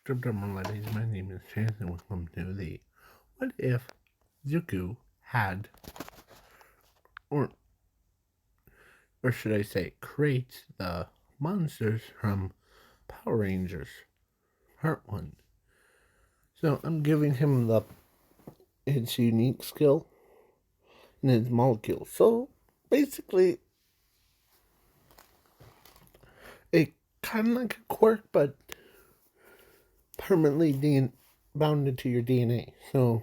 ladies, my name is Chance and welcome to the What If Zuko had, or or should I say, creates the monsters from Power Rangers Part 1. So I'm giving him his unique skill and his molecule. So basically, it kind of like a quirk, but permanently bound into your DNA. So,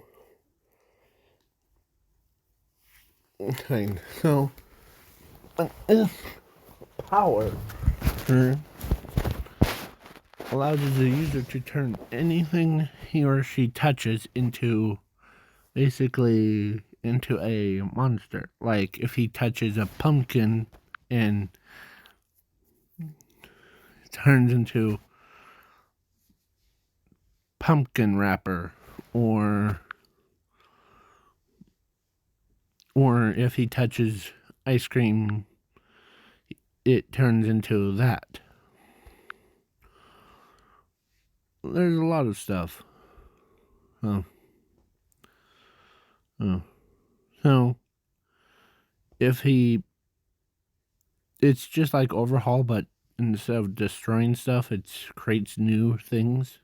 So, this power allows the user to turn anything he or she touches into basically into a monster. Like if he touches a pumpkin and it turns into pumpkin wrapper, or if he touches ice cream, it turns into that. There's a lot of stuff. So if it's just like Overhaul, but instead of destroying stuff, it creates new things.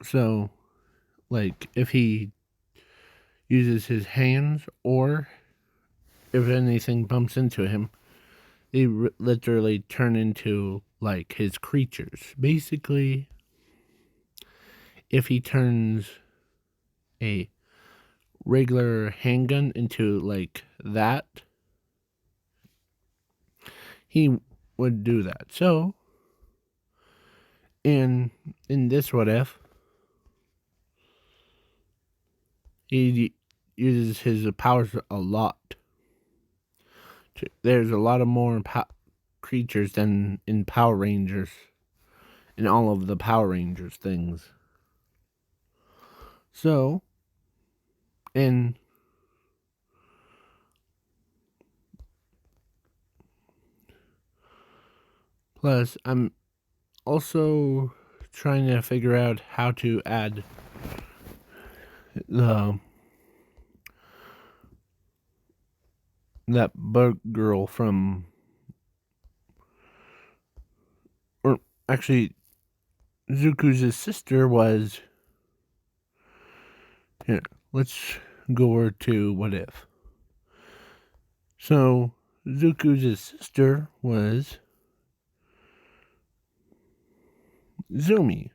So, like, if he uses his hands, or if anything bumps into him, they literally turn into, like, his creatures. Basically, if he turns a regular handgun into, like, that, he would do that. So, in this What If, he uses his powers a lot. There's a lot of more creatures than in Power Rangers, in all of the Power Rangers things. So, and plus, I'm also trying to figure out how to add that bug girl from, or actually, Zuko's sister was. Here, let's go over to What If. So, Zuko's sister was Zumi.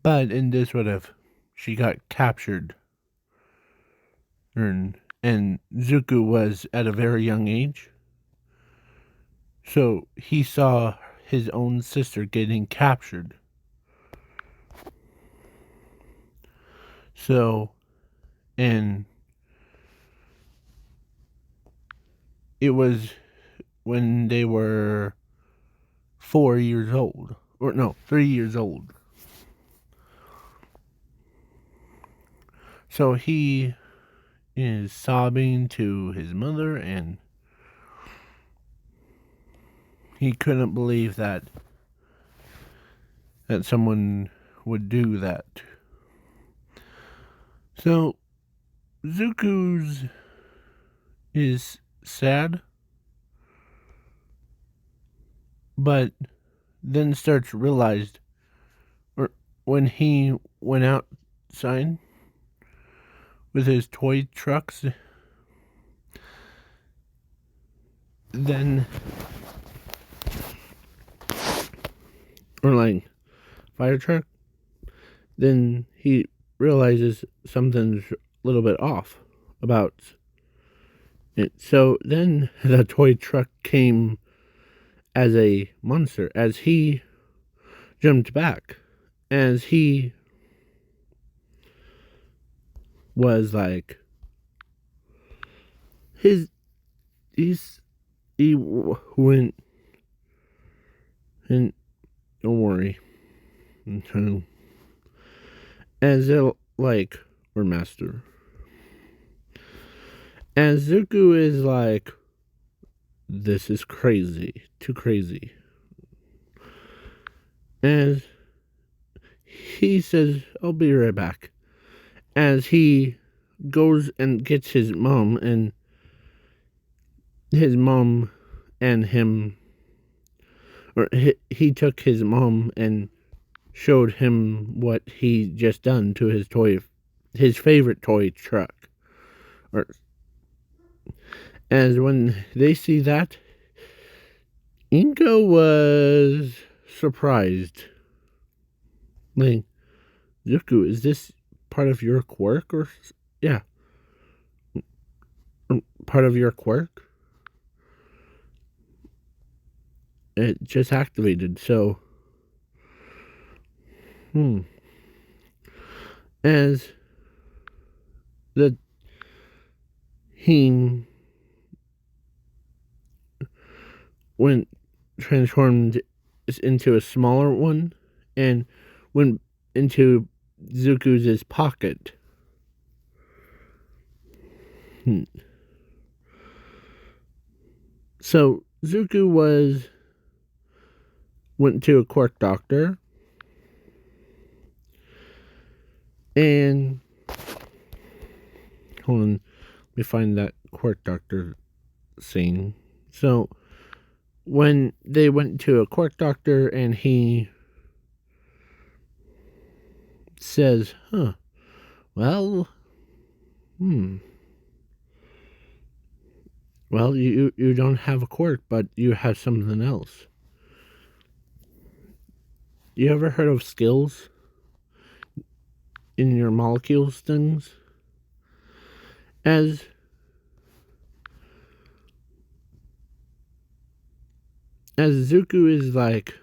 But in this What If, she got captured. And Zuko was at a very young age. So he saw his own sister getting captured. So, and it was when they were 4 years old. Or no, 3 years old. So he is sobbing to his mother, and he couldn't believe that someone would do that. So Zuko's is sad, but then starts to realize, or when he went outside with his toy trucks, then, or like fire truck, then he realizes something's a little bit off about it. So then the toy truck came as a monster, as he jumped back, as he was like, he went, and don't worry, as a, like, or master, as Zuko is like, this is crazy. Too crazy. As he says, I'll be right back. As he goes and gets his mom and him, or he took his mom and showed him what he just done to his favorite toy truck. Or as when they see that, Inko was surprised. Like, Zuko, is this part of your quirk? Or, yeah, part of your quirk? It just activated, so, As the he went transformed into a smaller one and went into Zuko's pocket. So Zuko went to a quirk doctor and hold on, let me find that quirk doctor scene. So when they went to a quirk doctor and he says, well, well, you don't have a quirk, but you have something else. You ever heard of skills in your molecules things? As Zuko is like,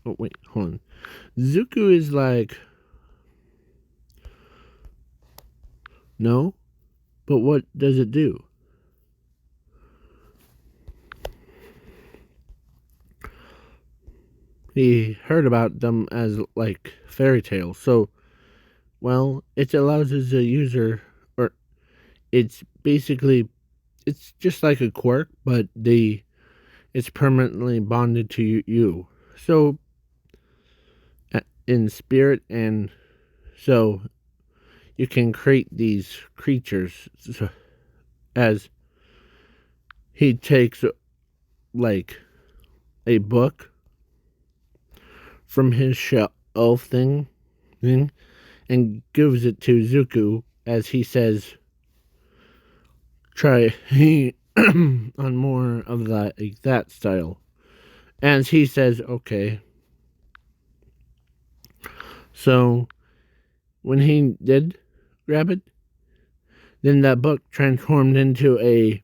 oh wait, hold on. Zuko is like, no, but what does it do? He heard about them as like fairy tales. So, well, it allows as a user, or it's basically, it's just like a quirk, but it's permanently bonded to you. So, in spirit, and so you can create these creatures. As he takes like a book from his shelf thing and gives it to Zuko, as he says, try on more of that style. As he says, okay. So when he did grab it, then that book transformed into a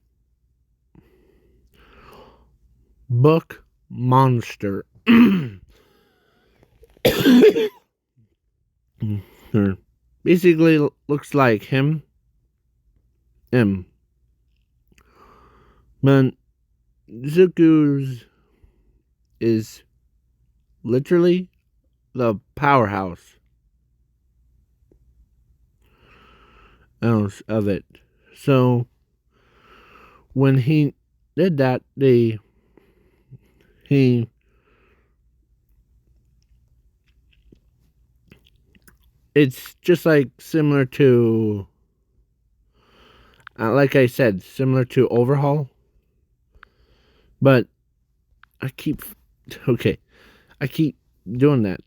book monster. Basically looks like him. But Zuko's is literally the powerhouse of it. So when he did that, it's just like similar to, like I said, similar to Overhaul. But I keep doing that.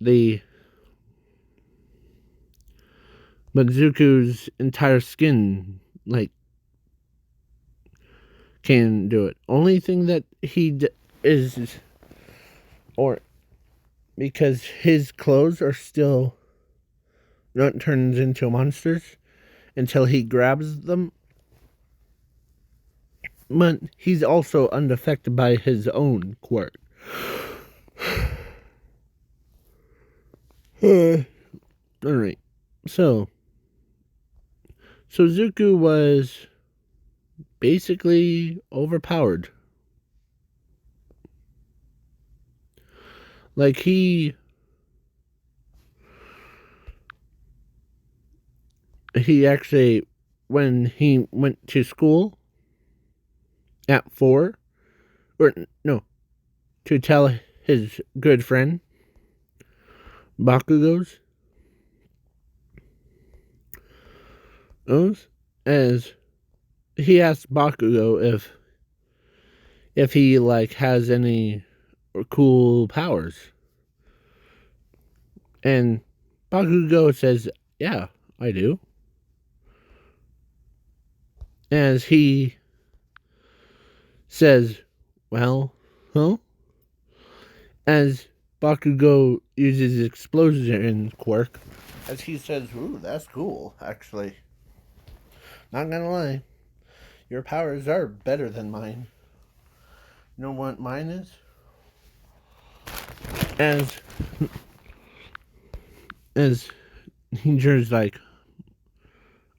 But Zuko's entire skin, like, can do it. Only thing that he is, or because his clothes are still not turned into monsters until he grabs them. But he's also unaffected by his own quirk. Alright. So Zuko was basically overpowered. Like he actually, when he went to school at 4, or no, to tell his good friend Bakugo's as he asked Bakugo if he like has any cool powers, and Bakugo says, "Yeah, I do." As he says, "Well, huh?" As Bakugo uses explosion quirk, as he says, "Ooh, that's cool, actually. Not gonna lie, your powers are better than mine. You know what mine is?" As as Ninja's like,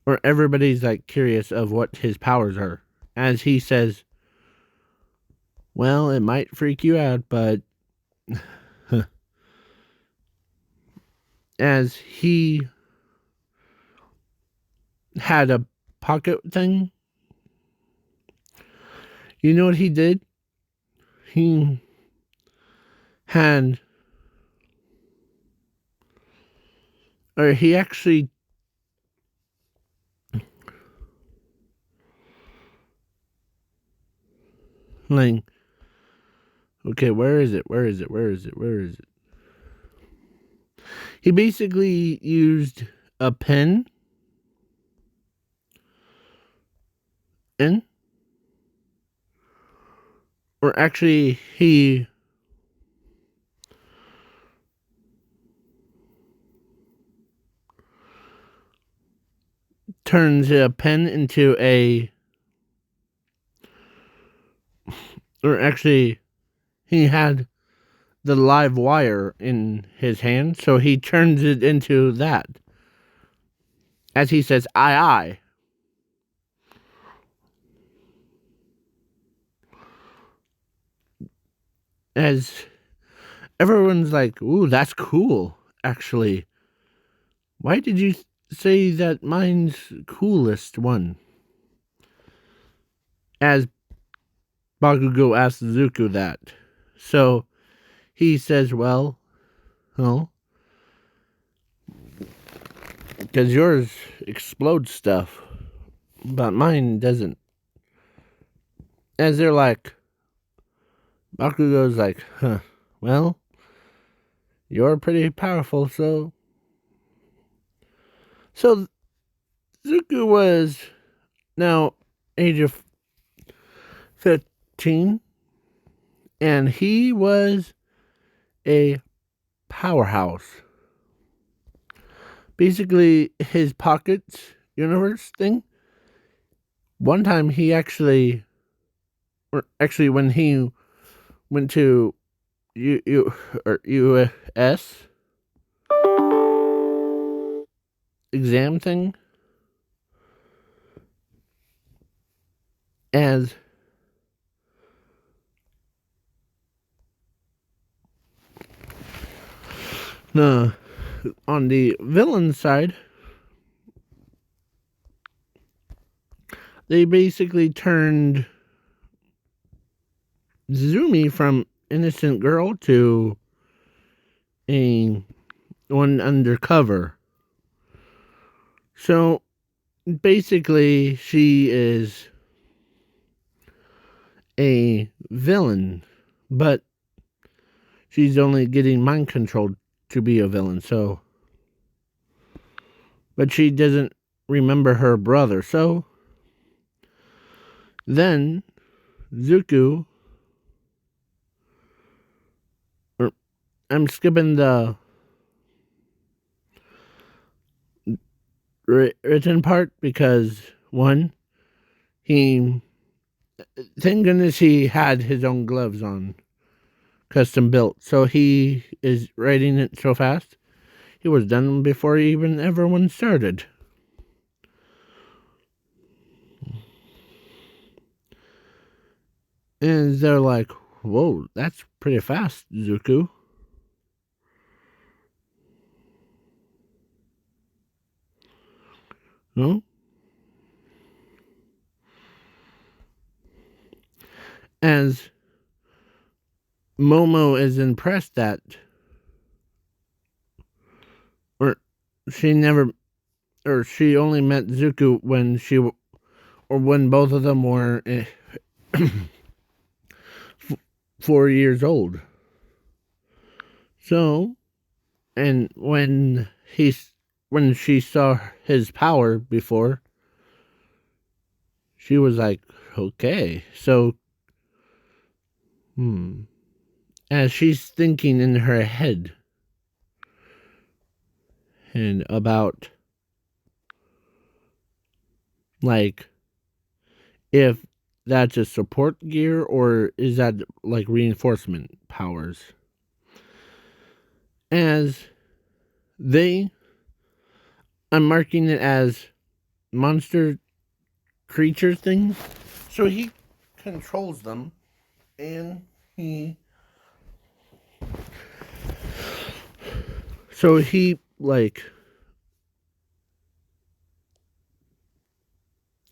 or everybody's like curious of what his powers are. As he says, "Well, it might freak you out, but," as he had a pocket thing, you know what he did? He had, or he actually, like, okay, where is it? Where is it? Where is it? Where is it? He basically used a pen and, or actually, he turns a pen into a, or actually, he had the live wire in his hand, so he turns it into that. As he says, "I." As everyone's like, "Ooh, that's cool, actually. Why did you say that mine's coolest one?" As Bakugo asks Zuko that. So he says, "Well, no, because yours explodes stuff, but mine doesn't." As they're like, Bakugo's like, "Huh, well, you're pretty powerful, so." So Zuko was now age of 15, and he was a powerhouse. Basically, his pockets universe thing. One time he actually, or actually when he went to or US exam thing, as the on the villain side, they basically turned Zumi from innocent girl to a one undercover. So basically, she is a villain, but she's only getting mind controlled to be a villain. So, but she doesn't remember her brother. So then Zuko, or I'm skipping the written part because one, he, thank goodness he had his own gloves on, custom built. So he is writing it so fast. He was done before even everyone started. And they're like, "Whoa, that's pretty fast, Zuko." No? As Momo is impressed that, or she never, or she only met Zuko when or when both of them were 4 years old. So, and when she saw his power before, she was like, okay. So, as she's thinking in her head and about, like, if that's a support gear or is that like reinforcement powers, as they, I'm marking it as monster creature things. So he controls them, and he like,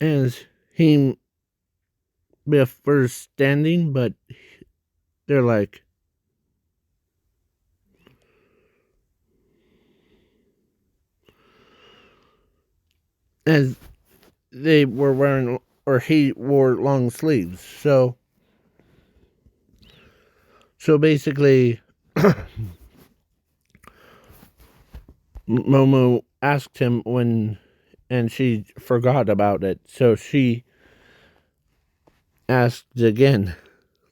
as he prefers standing, but they're like, as they were wearing, or he wore long sleeves. So basically, Momo asked him and she forgot about it. So she asked again,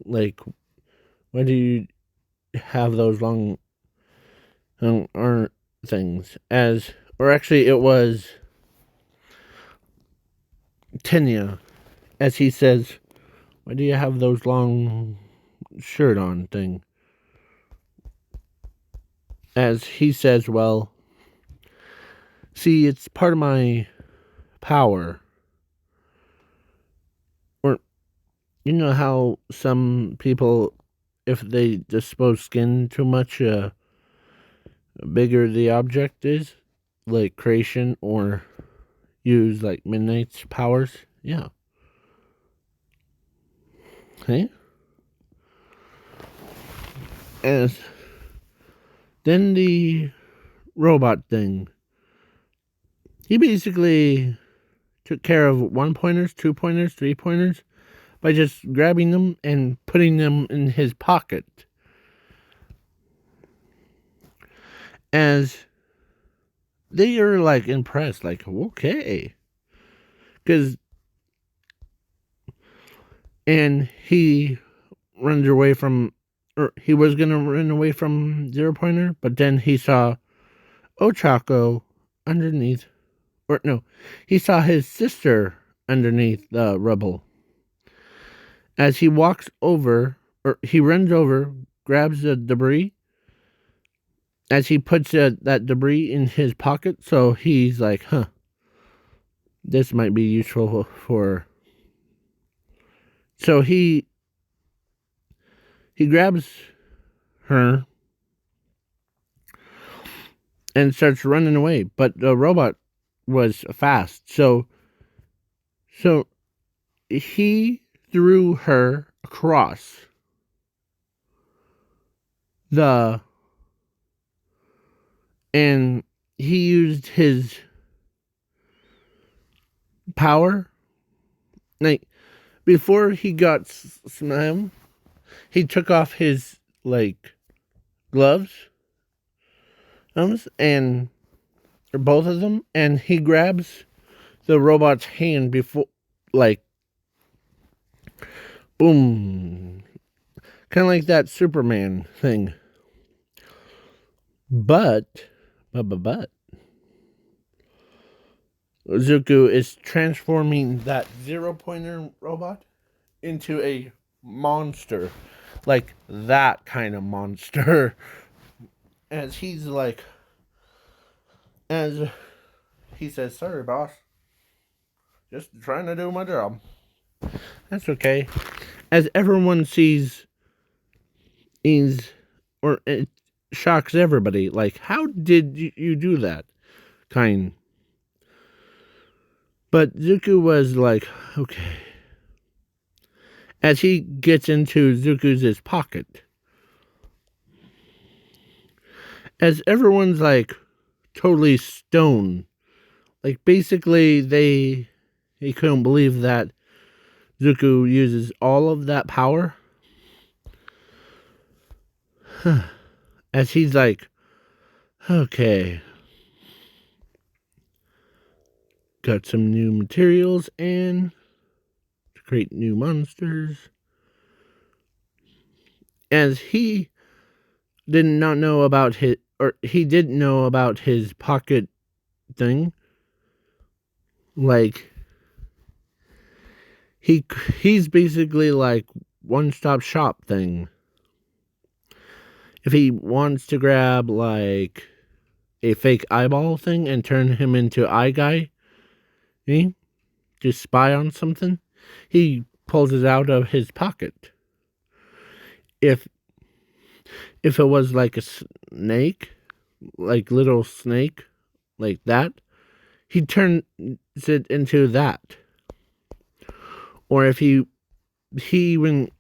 like, why do you have those long arm things? Or actually, it was Tenya, as he says, why do you have those long shirt on thing? As he says, well, see, it's part of my power. Or, you know how some people, if they dispose skin too much, bigger the object is, like creation, or use like Midnight's powers. Yeah. Okay. As then the robot thing, he basically took care of 1-pointers, 2-pointers, 3-pointers by just grabbing them and putting them in his pocket. As they are like impressed, like, okay. And he runs away from, or he was going to run away from 0-pointer, but then he saw Ochako underneath, or no, he saw his sister underneath the rubble. As he walks over, or he runs over, grabs the debris, as he puts that debris in his pocket, so he's like, this might be useful for. So he grabs her and starts running away, but the robot was fast, so he threw her across and he used his power, like, before he got slammed, he took off his, like, gloves, and both of them, and he grabs the robot's hand before, like, boom, kind of like that Superman thing. But Zuko is transforming that 0-pointer robot into a monster, like that kind of monster. As he's like, as he says, sorry, boss. Just trying to do my job. That's okay. As everyone sees, or it shocks everybody, like, how did you do that? But Zuko was like, okay. As he gets into Zuko's pocket, as everyone's like totally stoned. Like basically they couldn't believe that Zuko uses all of that power. As he's like, okay, got some new materials and to create new monsters. As he did not know about his, or he didn't know about his pocket thing. Like he's basically like one-stop shop thing. If he wants to grab like a fake eyeball thing and turn him into eye guy, to spy on something, he pulls it out of his pocket. If it was like a snake, like little snake, like that, he turns it into that. Or if he when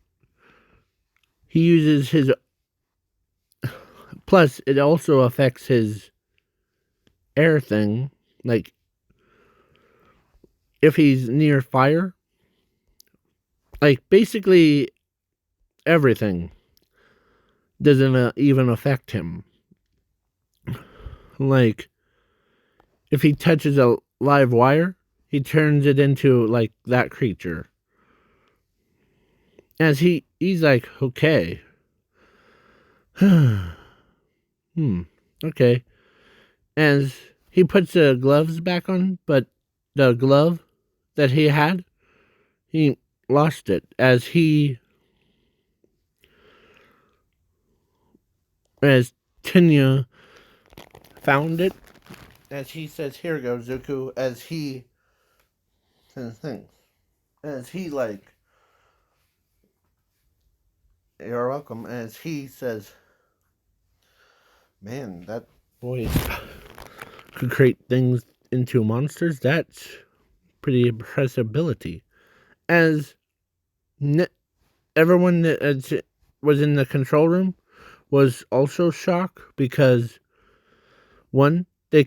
he uses his, plus it also affects his air thing, like if he's near fire, like basically everything doesn't even affect him. Like if he touches a live wire, he turns it into like that creature. As he's like, okay. Okay. As he puts the gloves back on, but the glove that he had, he lost it. As Tinya found it, as he says, here goes Zuko, as he things. As he like, you're welcome, as he says, man, that boy could create things into monsters. That's pretty impressive ability. As everyone that was in the control room was also shocked because one, they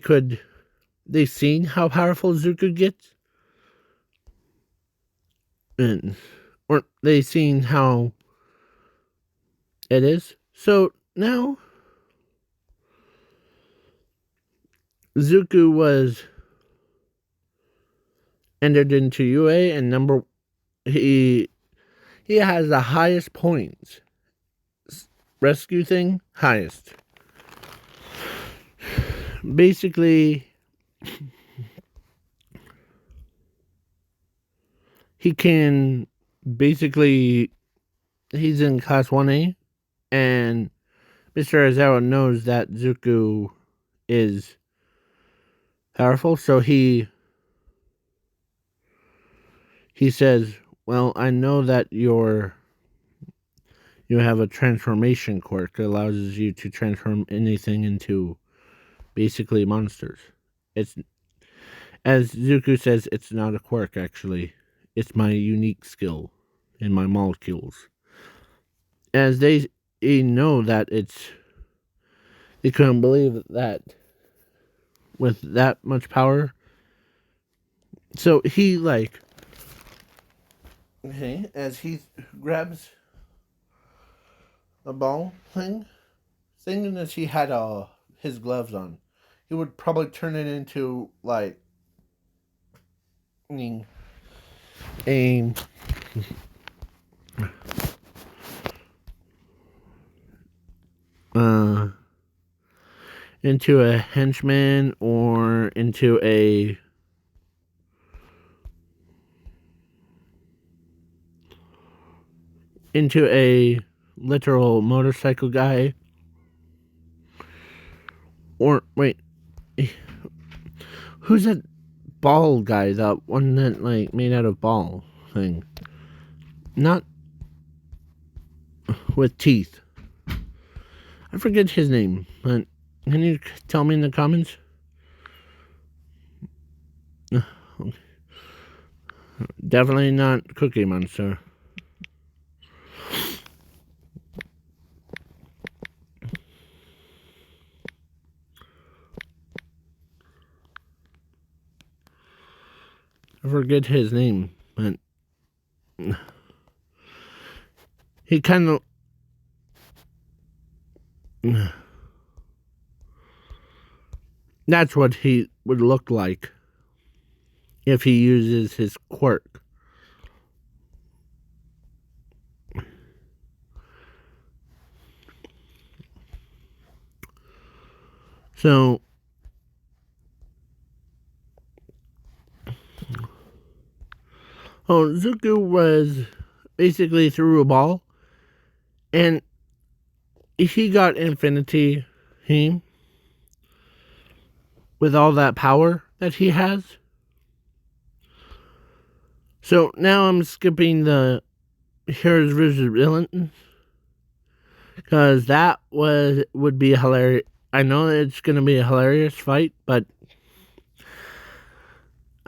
seen how powerful Zuko gets, and or they seen how it is. So now Zuko was entered into UA, and he has the highest points. Rescue thing, highest. Basically, he can basically, he's in class 1A, and Mr. Aizawa knows that Zuko is powerful, so he says, well, I know that you have a transformation quirk that allows you to transform anything into basically monsters. It's, as Zuko says, it's not a quirk, actually. It's my unique skill in my molecules. As they know that they couldn't believe that with that much power. So he like, okay, as he grabs a ball thing, thinking that he had his gloves on, he would probably turn it into like a into a henchman or into a literal motorcycle guy. Or wait, who's that ball guy? That one that like made out of ball thing, not with teeth. I forget his name, but can you tell me in the comments? Definitely not Cookie Monster. I forget his name, but he kind of... That's what he would look like if he uses his quirk. So, Zuko was basically threw a ball, and he got Infinity Team with all that power that he has. So now I'm skipping the Heroes vs. Villains, because that would be hilarious. I know it's going to be a hilarious fight, but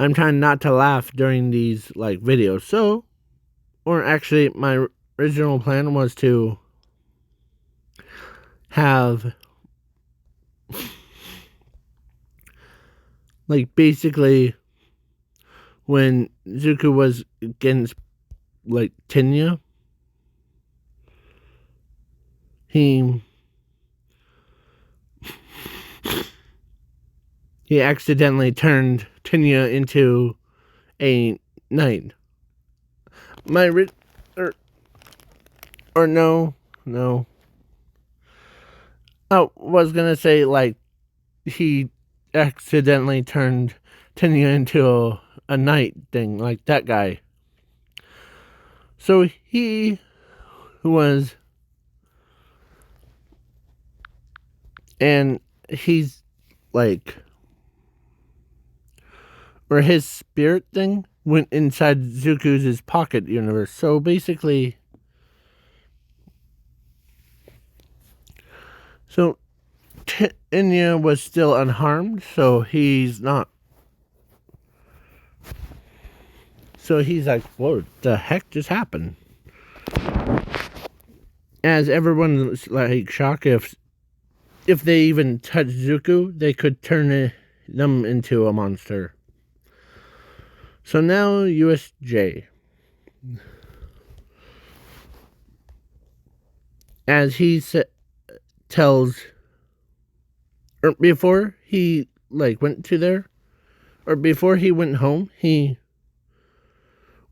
I'm trying not to laugh during these videos. So, or actually, my original plan was to have basically when Zuko was against Tenya, he accidentally turned Tenya into a knight. No. I was gonna say he accidentally turned Tenya into a knight thing, like that guy. So he was, and he's or his spirit thing went inside Zuko's pocket universe. So basically, Tenya was still unharmed, so he's not. So he's like, "What the heck just happened?" As everyone's shocked, if they even touch Zuko, they could turn them into a monster. So now USJ, as he tells, or before he went to there, or before he went home, he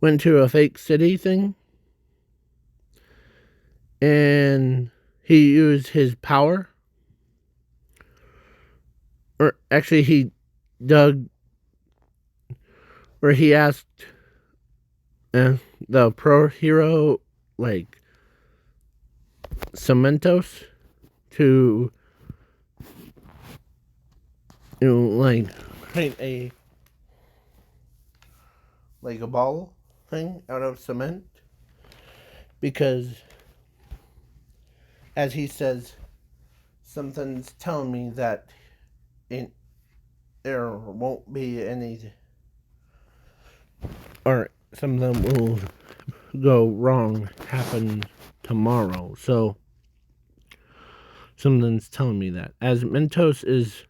went to a fake city thing, and he used his power, or actually he dug, or he asked the pro hero Cementos to create a a ball thing out of cement, because as he says, something's telling me that there won't be any, or something will go wrong happen tomorrow. So something's telling me that, as Mentos is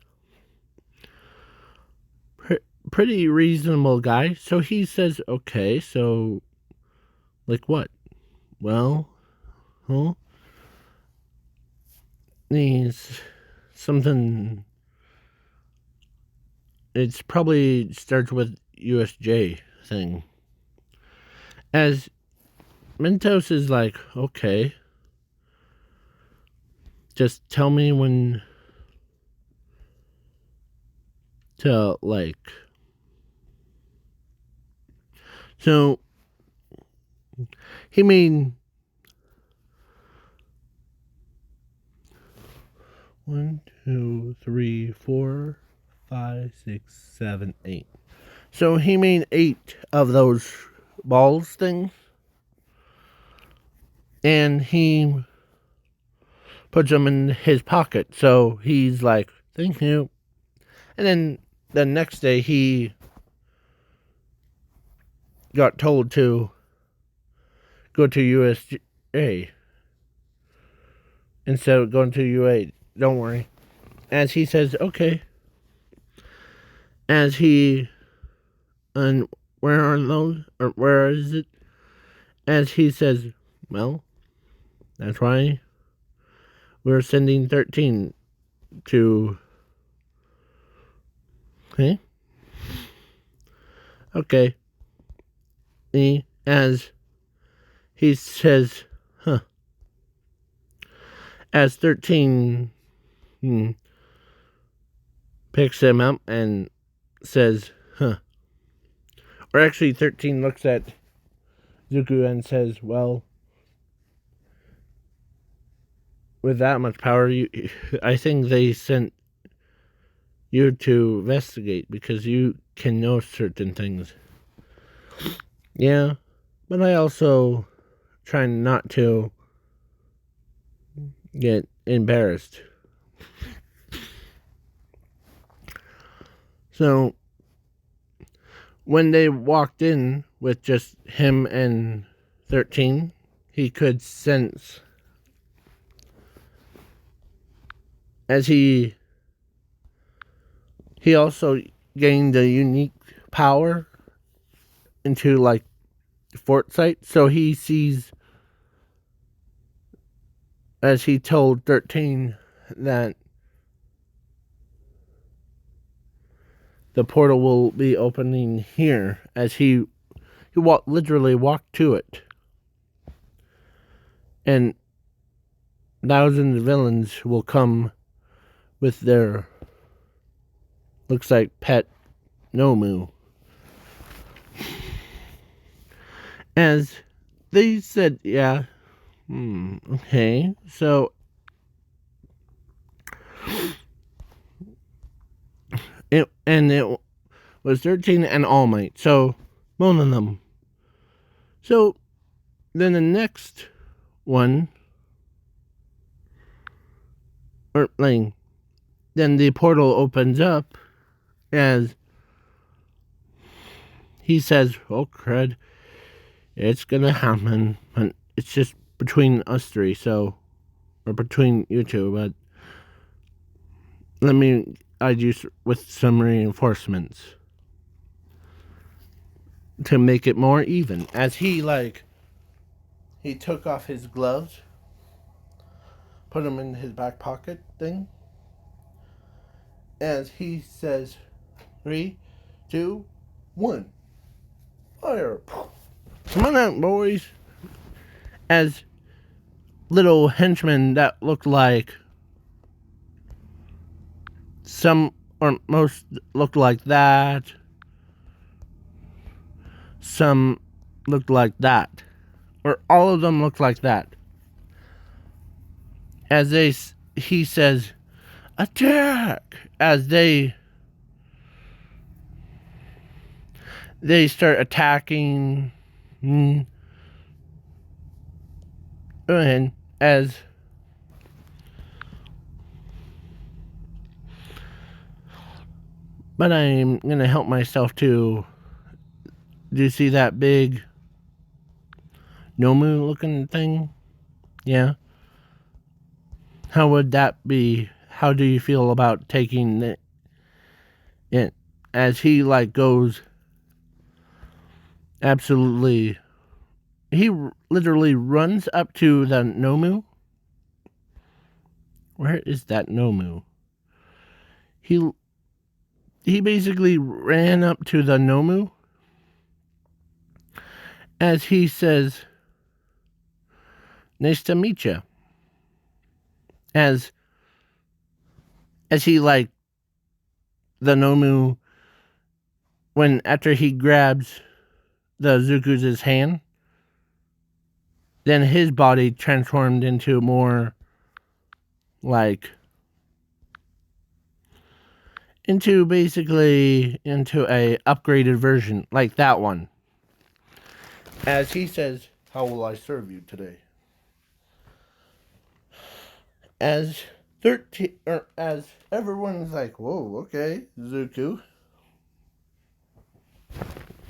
pretty reasonable guy, so he says, okay, so what? Well, needs something. It's probably starts with USJ thing. As Mentos is like, okay, just tell me when to so he made 1, 2, 3, 4, 5, 6, 7, 8. So he made 8 of those balls things, and he puts them in his pocket. So he's like, thank you. And then the next day he got told to go to USJ instead of going to UA. Don't worry. As he says, okay. As he where are those? Or where is it? As he says, well, that's why we're sending 13 to. Okay? Okay. As he says, huh. As 13 picks him up and says, huh. Or actually, 13 looks at Zuko and says, well, with that much power, I think they sent you to investigate because you can know certain things. Yeah, but I also try not to get embarrassed. So, when they walked in with just him and 13, he could sense as he also gained a unique power into like foresight, so he sees, as he told 13, that the portal will be opening here, as he literally walked to it, and thousands of villains will come with their, looks like, pet Nomu. As they said, yeah, okay, so it was 13 and All Might, so both of them. So then the next one, or like, then the portal opens up as he says, oh crud, it's gonna happen, but it's just between us three, so, or between you two, but let me add you with some reinforcements to make it more even. As he took off his gloves, put them in his back pocket thing, as he says, 3, 2, 1, fire. Come on out, boys. As little henchmen that looked like some, or most looked like that, some looked like that, or all of them looked like that. As he says, attack, as they start attacking. And as but I'm gonna help myself to, do you see that big Nomu looking thing? Yeah. How would that be? How do you feel about taking it? As he goes, absolutely, he literally runs up to the Nomu. Where is that Nomu? He basically ran up to the Nomu, as he says, nice to meet you. As he the Nomu, when after he grabs the Zuku's hand, then his body transformed into more into a upgraded version, like that one. As he says, how will I serve you today? As 13, or as everyone's like, whoa, okay, Zuko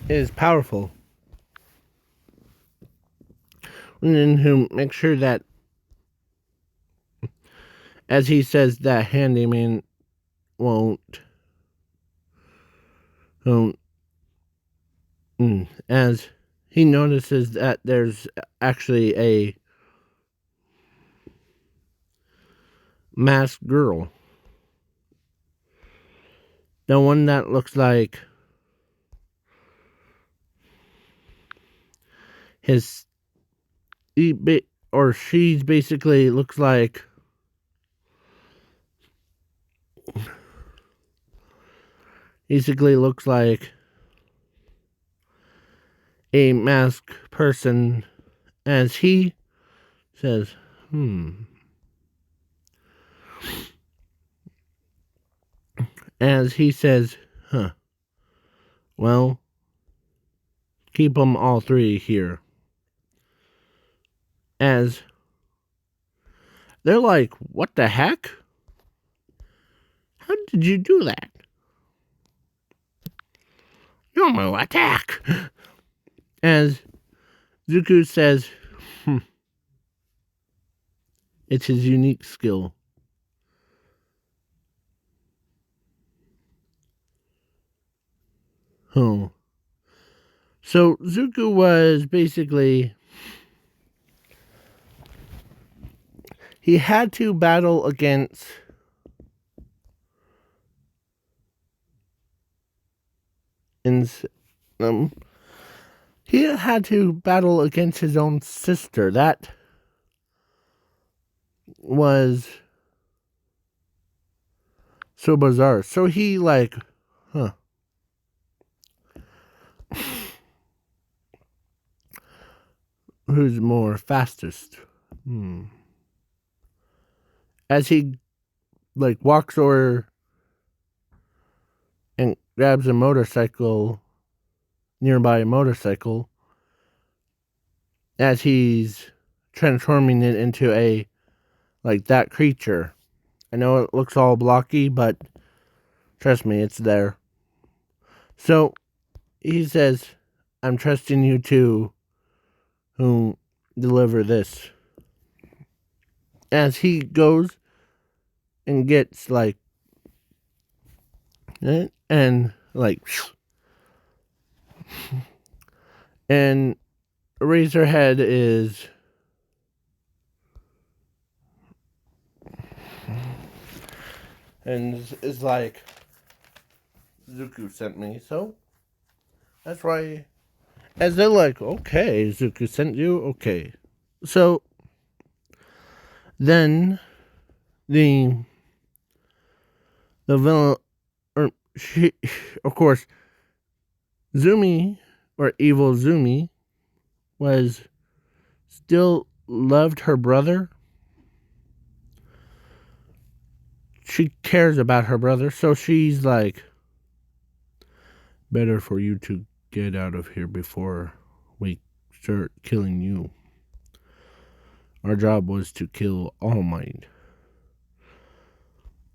is powerful. And then to make sure that, as he says, that handyman won't as he notices that there's actually a masked girl. The one that looks like his or she basically looks like a masked person, as he says, as he says, huh, well, keep them all three here. As they're like, what the heck? How did you do that? Yomo, attack! As Zuko says, it's his unique skill. Oh. So Zuko was basically, he had to battle against he had to battle against his own sister. That was so bizarre. So he who's more fastest? As he walks over and grabs a nearby motorcycle, as he's transforming it into that creature. I know it looks all blocky, but trust me, it's there. So he says, I'm trusting you to deliver this. As he goes and gets and Razorhead is like, Zuko sent me, so that's why. As they're like, okay, Zuko sent you, okay. So then the villain, or she, of course, Zumi, or evil Zumi, was still loved her brother. She cares about her brother, so she's like, better for you to get out of here before we start killing you. Our job was to kill All Might.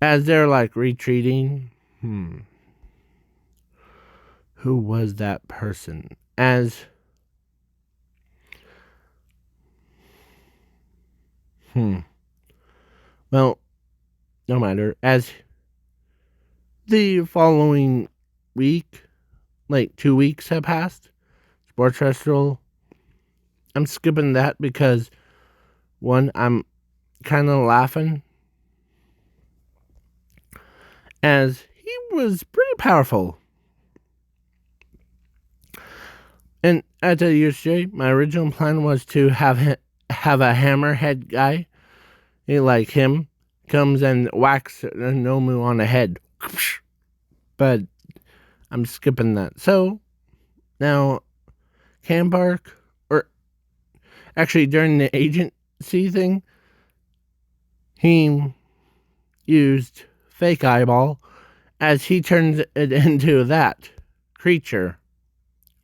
As they're retreating, who was that person? Well, no matter. As the following week, 2 weeks have passed, Sports Festival, I'm skipping that because, one, I'm kind of laughing, as he was pretty powerful. And at the USJ, my original plan was to have a hammerhead guy, like him, comes and whacks Nomu on the head. But I'm skipping that. So now, Cam Park, or actually during the agency thing, he used fake eyeball as he turns it into that creature,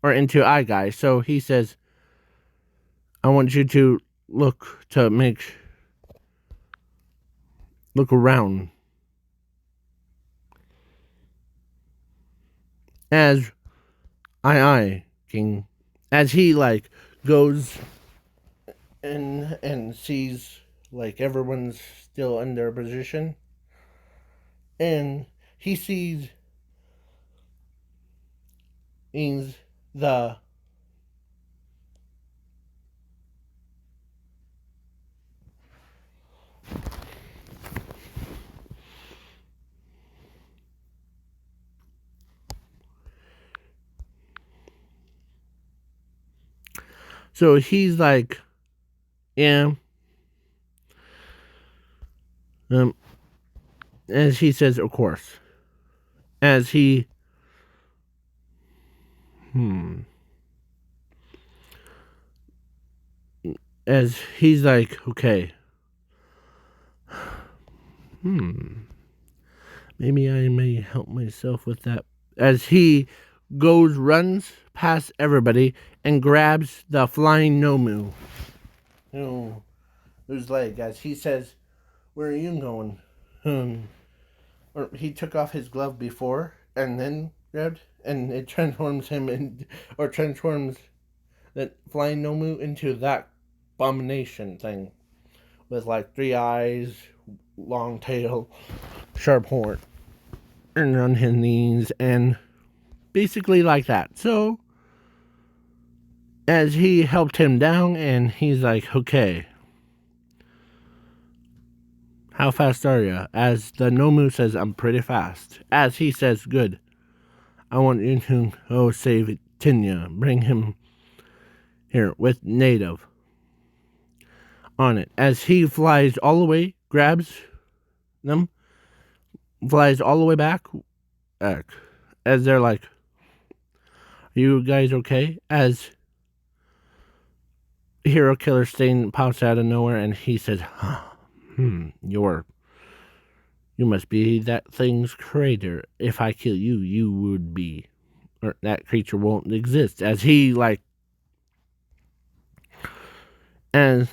or into eye guy. So he says, I want you to look around. As aye, King. As he goes and sees everyone's still in their position, and he sees the so he's like, yeah, as he says, of course, as he, as he's like, okay, maybe I may help myself with that. As he runs past everybody and grabs the flying Nomu. Whose leg, as he says, where are you going? Or he took off his glove before and then grabbed, and it transforms him or transforms that flying Nomu into that abomination thing with like 3 eyes, long tail, sharp horn, and on his knees, and basically like that. So as he helped him down, and he's like, okay, how fast are you? As the Nomu says, I'm pretty fast. As he says, good. I want you to save Tinya. Bring him here with native on it. As he flies all the way, grabs them, flies all the way back. As they're like, are you guys okay? As Hero Killer Stain pops out of nowhere, and he says, you must be that thing's creator. If I kill you, you would be, or that creature won't exist. As he like, as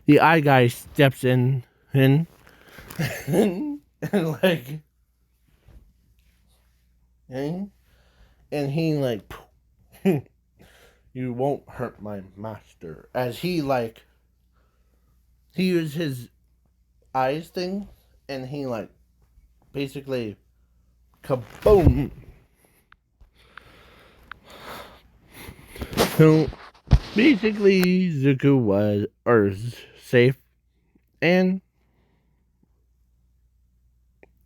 the eye guy steps in, and like, and he like, you won't hurt my master. As he like, he used his eyes thing, and he like, basically, kaboom. So basically, Zuko was safe, and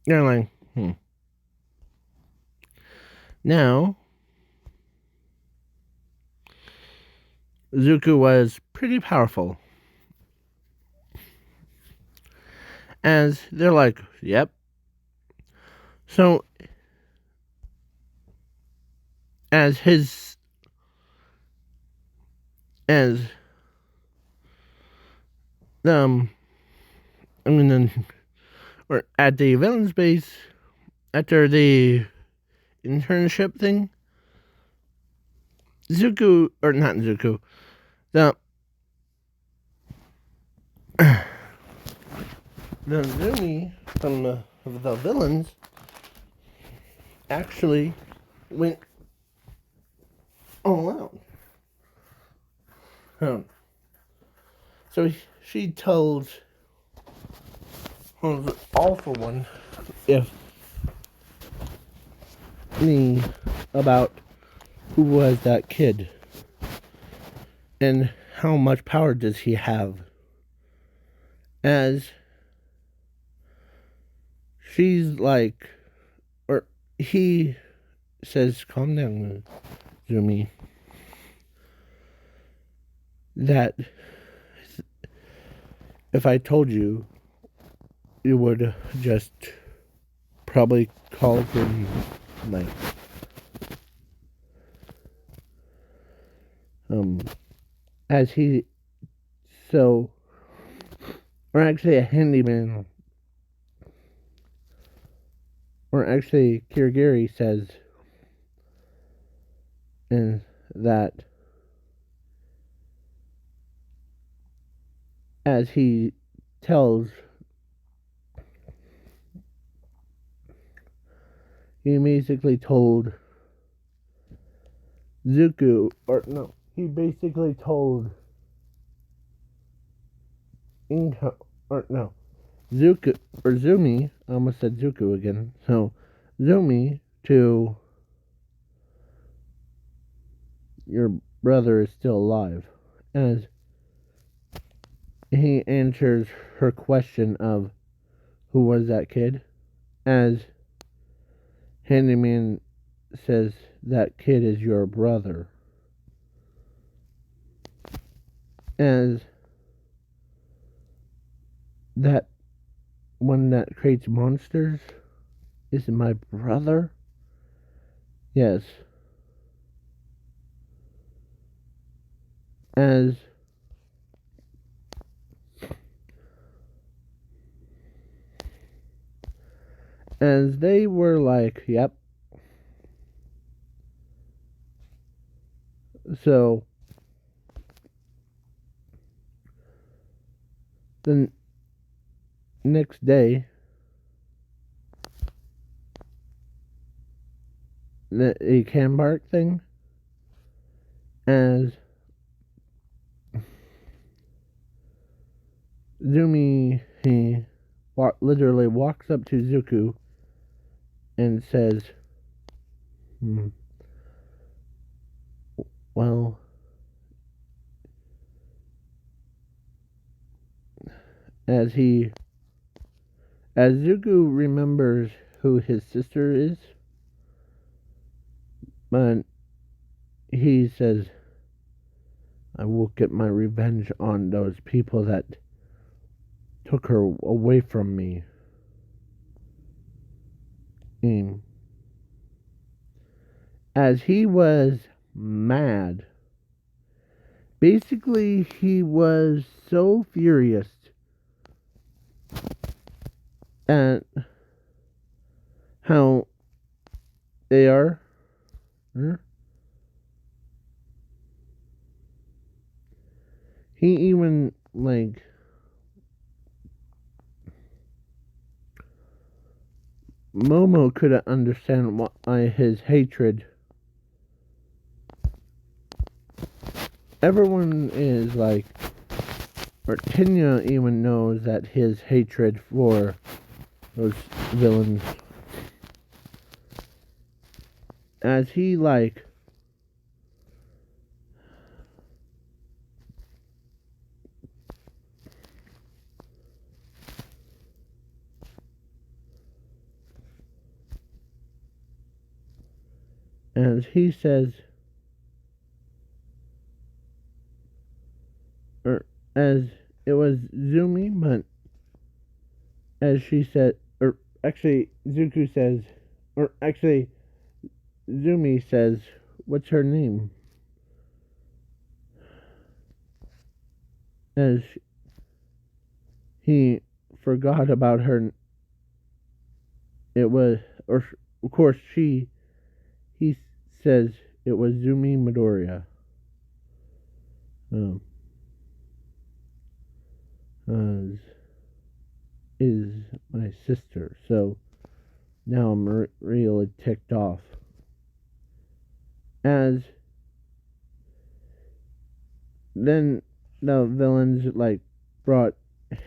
they're like, Now, Zuko was pretty powerful. As they're like, yep. So, as or at the villain's base, after the internship thing, Zuko, or not Zuko, the Zumi from the villains actually went all out. So she told the awful one me about who was that kid and how much power does he have. As she's like, or he says, calm down, Zumi. That if I told you, you would just probably call him like as he so or actually a handyman, or actually Kirigiri says is that as he tells, he basically told Zuko, or no, he basically told Inko, or no, Zuko, or Zumi, I almost said Zuko again, so Zumi to your brother is still alive. As he answers her question of who was that kid, as Handyman says that kid is your brother. As that one that creates monsters is my brother? Yes. As they were like, yep. So the next day, the Cambark thing, as Zumi, he literally walks up to Zuko and says, well, as Zuko remembers who his sister is, but he says, I will get my revenge on those people that took her away from me. As he was mad. Basically, he was so furious at how they are. He even, like, Momo couldn't understand why his hatred. Everyone is like, or Tenya even knows that his hatred for those villains, as he like as he says, or as it was Zumi, but as she said, or actually Zuko says, or actually Zumi says, what's her name? As he forgot about her. It was, or of course he says it was Zumi Midoriya. Is my sister. So now I'm really ticked off. As then the villains like brought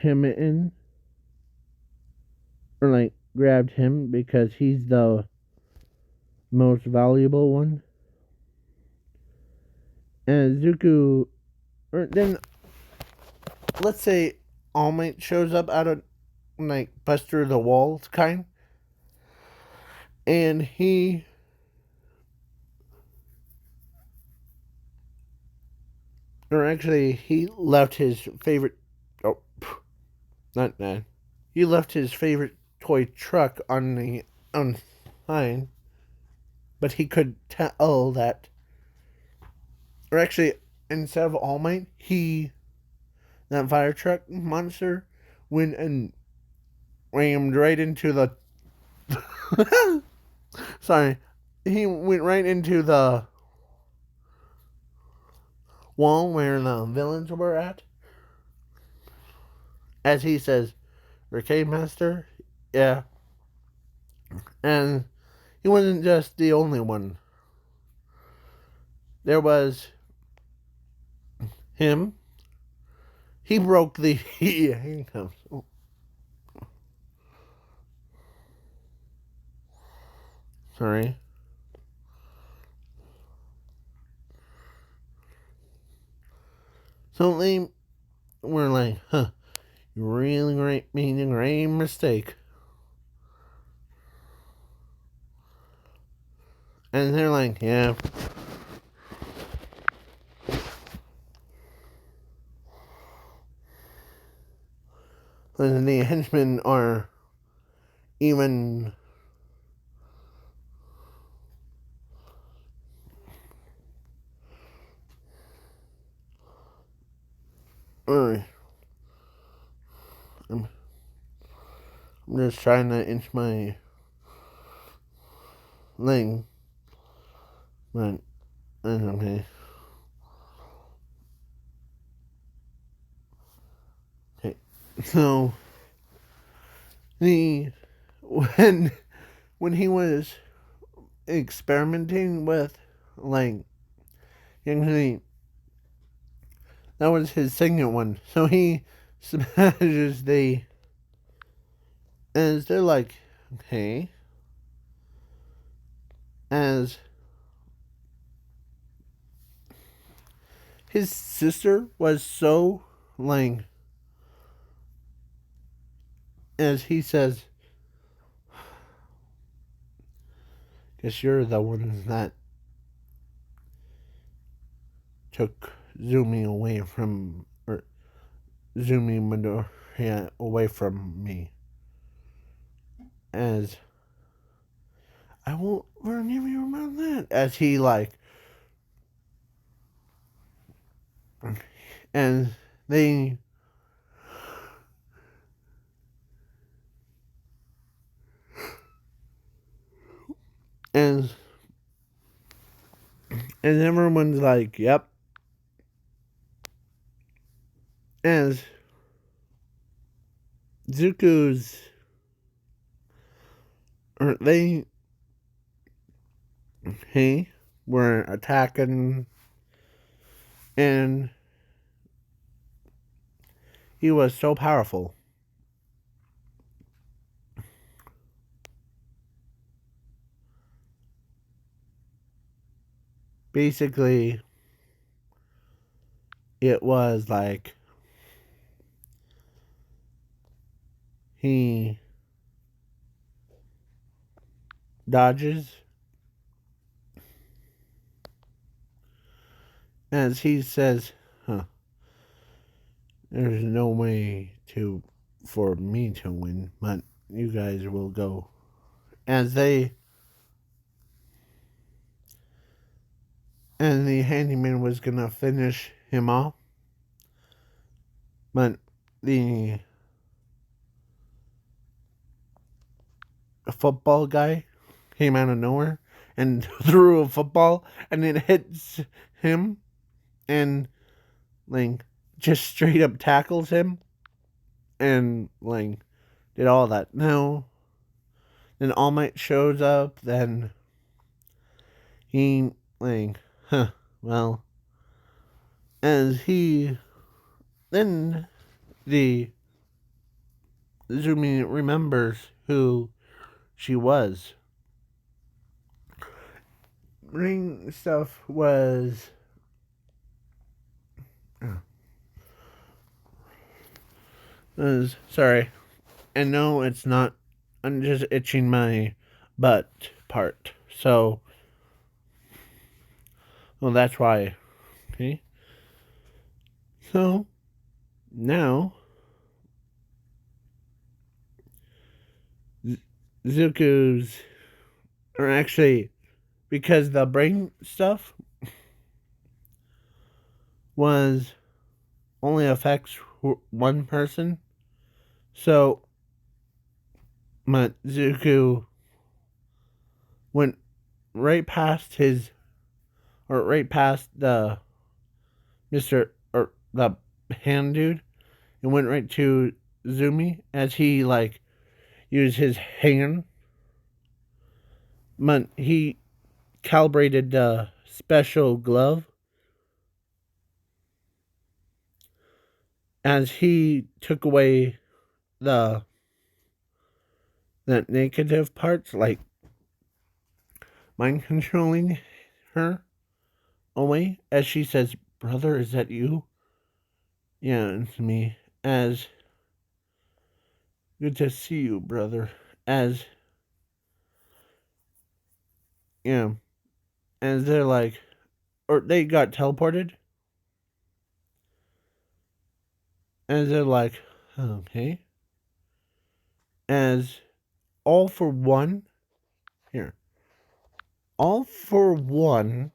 him in, or like grabbed him because he's the most valuable one. And Zuko, or then let's say All Might shows up out of like Buster the Walls kind, and he or actually he left his favorite, oh, not that, he left his favorite toy truck on the line, but he could tell that, or actually instead of All Might, that fire truck monster went and rammed right into the sorry, he went right into the wall where the villains were at. As he says, Arcade Master? Yeah. And he wasn't just the only one. There was him. He broke the handcuffs. Oh. Sorry. So they were like, huh, you really made a great mistake. And they're like, yeah. And the henchmen are even I'm just trying to inch my leg, but that's okay. Okay, so the when he was experimenting with like actually that was his second one. So he smashes the as they're like okay as his sister was so like as he says, guess you're the one that took Zumi away from or Zumi Midoriya away from me. As I won't forgive you about that. As he like and they and and everyone's like, yep. As Zuko's or they he were attacking and he was so powerful. Basically it was like he dodges as he says, huh, there's no way to for me to win, but you guys will go. As they and the handyman was gonna finish him off, but the football guy came out of nowhere and threw a football and it hits him and like just straight up tackles him and like did all that. No, then All Might shows up. Then he like, huh? Well, as he then the Zumi remembers who she was. Ring stuff was sorry. And no, it's not. I'm just itching my butt part. So, well, that's why. Okay. So now Zuko's, or actually, because the brain stuff was only affects one person, so but Zuko went right past his, or right past the Mister or the hand dude, and went right to Zumi as he like used his hand. But he calibrated the special glove as he took away the negative parts, like mind controlling her away. As she says, "Brother, is that you?" Yeah, it's me. As good to see you, brother. As yeah, as they're like, or they got teleported. As they're like, okay. As all for one here, all for one,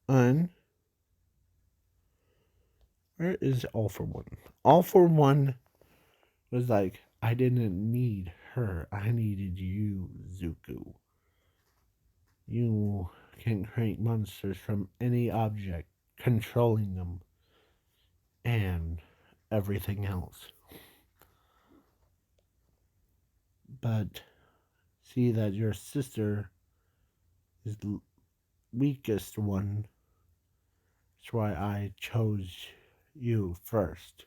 un. Where is all for one? All for one was like, I didn't need her. I needed you, Zuko. You can create monsters from any object, controlling them, and everything else. But see that your sister is the weakest one. That's why I chose you first.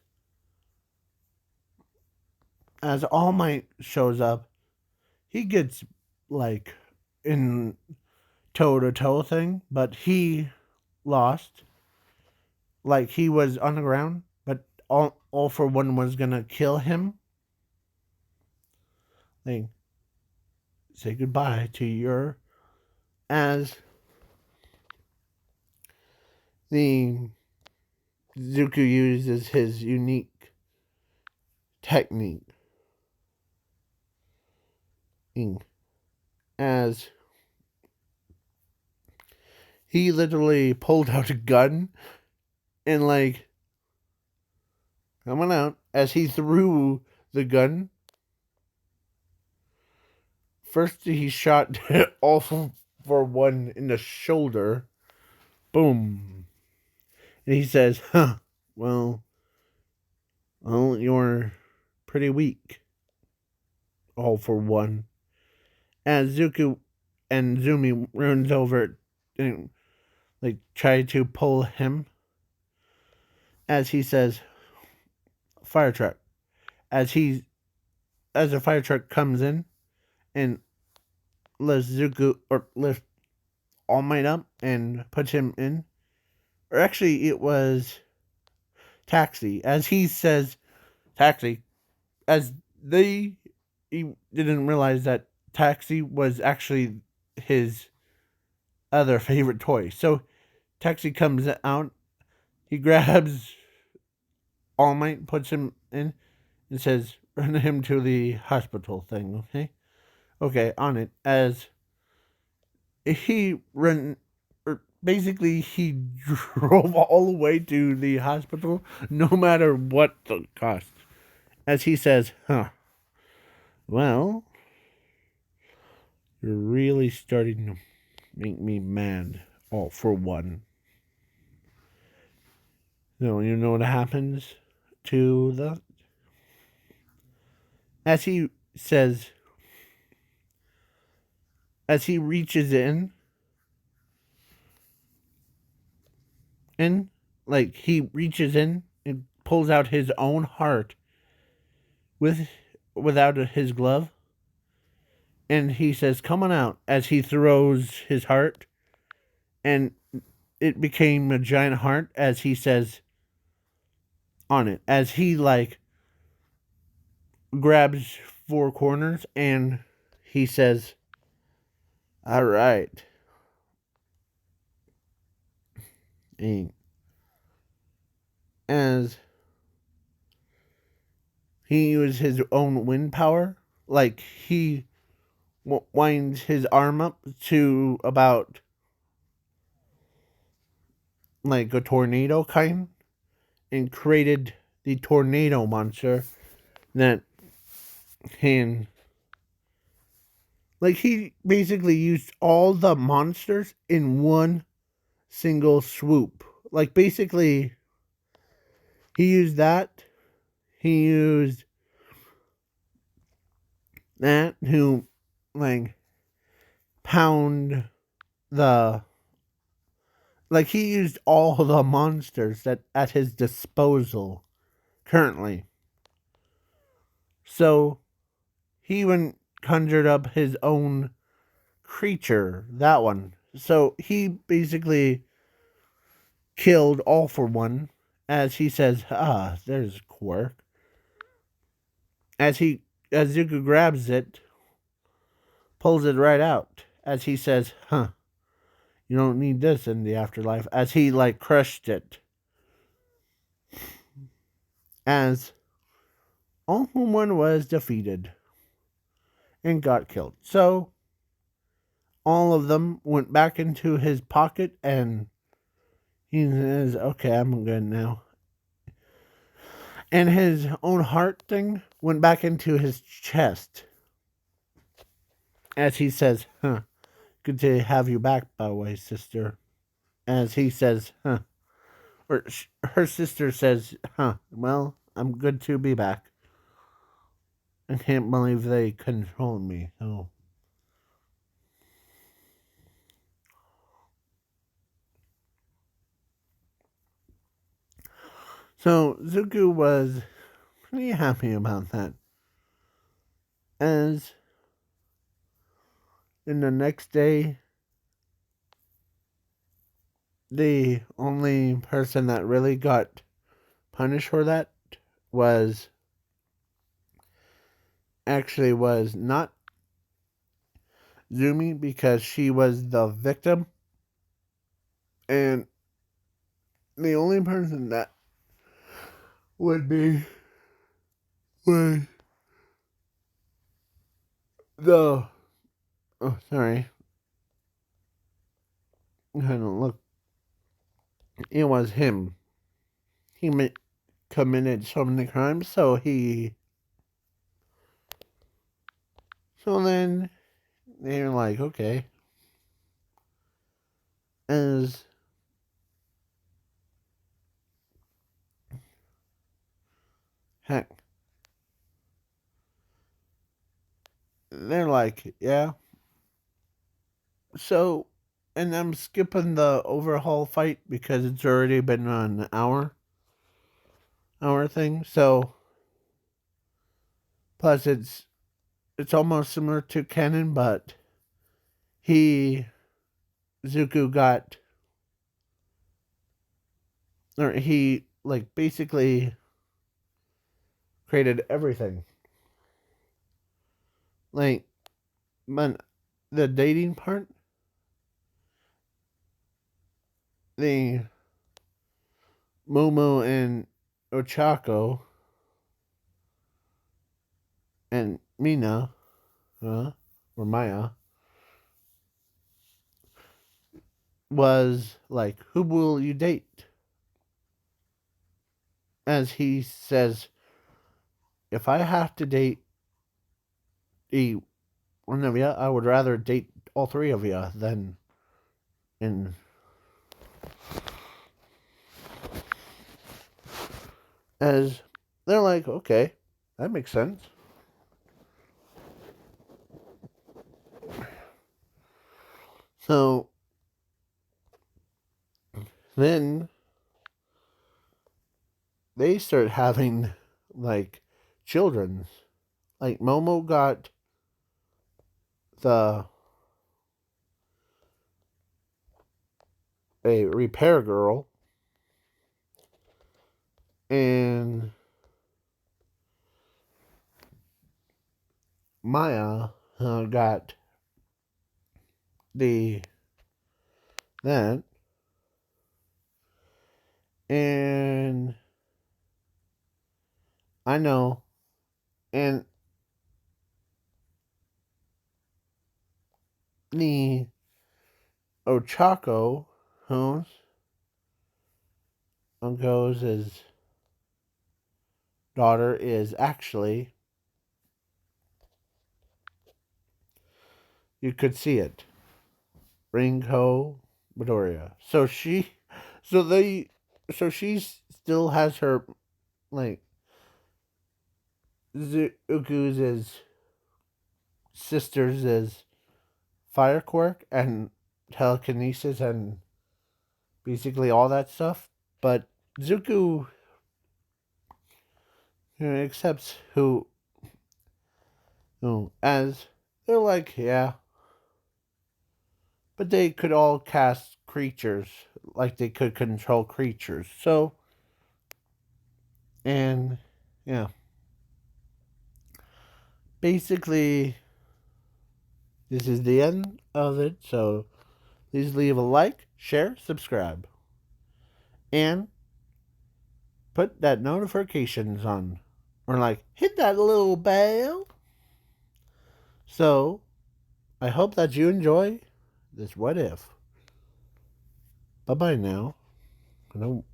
As All Might shows up, he gets like in toe to toe thing, but he lost. Like he was on the ground, but all for one was gonna kill him. Like say goodbye to your as the Zuko uses his unique technique as he literally pulled out a gun and like coming out as he threw the gun. First he shot all for one in the shoulder. Boom. And he says, well, you're pretty weak. All for one. As Zuko and Zumi runs over and like try to pull him. As he says, fire truck. As a fire truck comes in and lifts Zuko or lifts All Might up and puts him in. Or actually it was Taxi. As he says Taxi. As he didn't realize that Taxi was actually his other favorite toy. So Taxi comes out, he grabs All Might, puts him in, and says, run him to the hospital thing, okay? Okay, on it. As he run, or basically he drove all the way to the hospital, no matter what the cost. As he says, well, you're really starting to make me mad, all for one. So, you know what happens to the. As he says, as he reaches like he reaches in and pulls out his own heart without his glove. And he says, come on out, as he throws his heart. And it became a giant heart, as he says on it. As he, like, grabs four corners and he says, all right. And as he uses his own wind power, like he winds his arm up to about like a tornado kind and created the tornado monster that can, like, he basically used all the monsters in one single swoop. Like, basically, he used that. He used that to, like, pound the. Like, he used all the monsters that at his disposal currently. So, he even conjured up his own creature, that one. So, he basically killed all for one, as he says, there's quirk. As Zuko grabs it, pulls it right out, as he says, you don't need this in the afterlife, as he like crushed it. As all for one was defeated and got killed. So all of them went back into his pocket and he says, okay, I'm good now. And his own heart thing went back into his chest. As he says, good to have you back, by the way, sister. As he says, or her sister says, well, I'm good to be back. I can't believe they controlled me. Oh. So Zuko was pretty happy about that. As in the next day, the only person that really got punished for that was not Zumi, because she was the victim, and the only person that would be was the sorry, I don't look. It was him. He committed so many crimes, so then they're like, okay, as heck, they're like, yeah. So, and I'm skipping the overhaul fight because it's already been an hour thing. So, plus it's almost similar to canon, but Zuko got, or he like basically created everything. Like, man, the dating part, the Momo and Ochako and Mina, or Maya, was like, who will you date? As he says, if I have to date one of you, I would rather date all three of you than in. As they're like, okay, that makes sense. So then they start having like children. Like Momo got the a repair girl, and Maya got the that, and I know, and the Ochako, whose uncle's daughter is actually, you could see it, Ringo Midoriya. So she still has her like Zuku's sisters is fire quirk and telekinesis and basically all that stuff, but Zuko accepts who as they're like, yeah, but they could all cast creatures like they could control creatures. So, and yeah, basically, this is the end of it. So, please leave a like, share, subscribe, and put that notifications on, or like hit that little bell. So, I hope that you enjoy this what if. Bye bye now. I don't